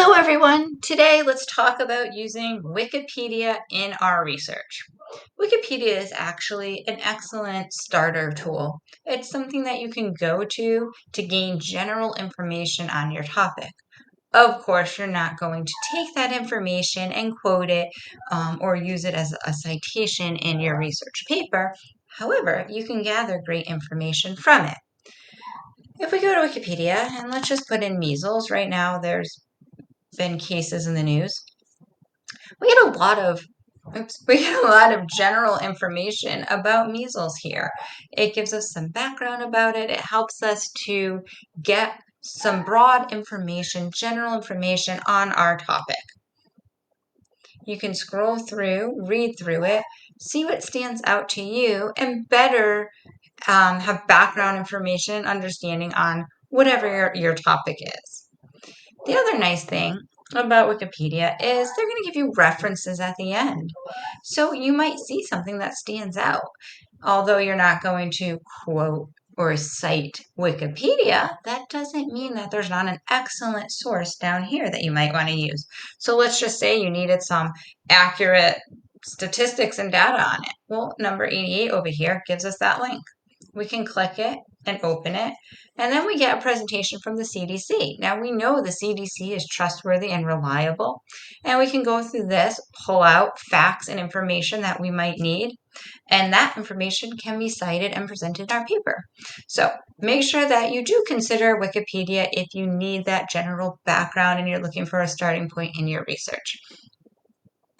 Hello everyone! Today let's talk about using Wikipedia in our research. Wikipedia is actually an excellent starter tool. It's something that you can go to gain general information on your topic. Of course, you're not going to take that information and quote it or use it as a citation in your research paper. However, you can gather great information from it. If we go to Wikipedia and let's just put in measles, right now there's been cases in the news. We get a lot of general information about measles here. It gives us some background about it. It helps us to get some broad information, general information on our topic. You can scroll through, read through it, see what stands out to you, and better have background information and understanding on whatever your topic is. The other nice thing about Wikipedia is they're going to give you references at the end. So you might see something that stands out. Although you're not going to quote or cite Wikipedia, that doesn't mean that there's not an excellent source down here that you might want to use. So let's just say you needed some accurate statistics and data on it. Well, number 88 over here gives us that link. We can click it and open it, and then we get a presentation from the CDC. Now we know the CDC is trustworthy and reliable, and we can go through this, pull out facts and information that we might need, and that information can be cited and presented in our paper. So make sure that you do consider Wikipedia if you need that general background and you're looking for a starting point in your research.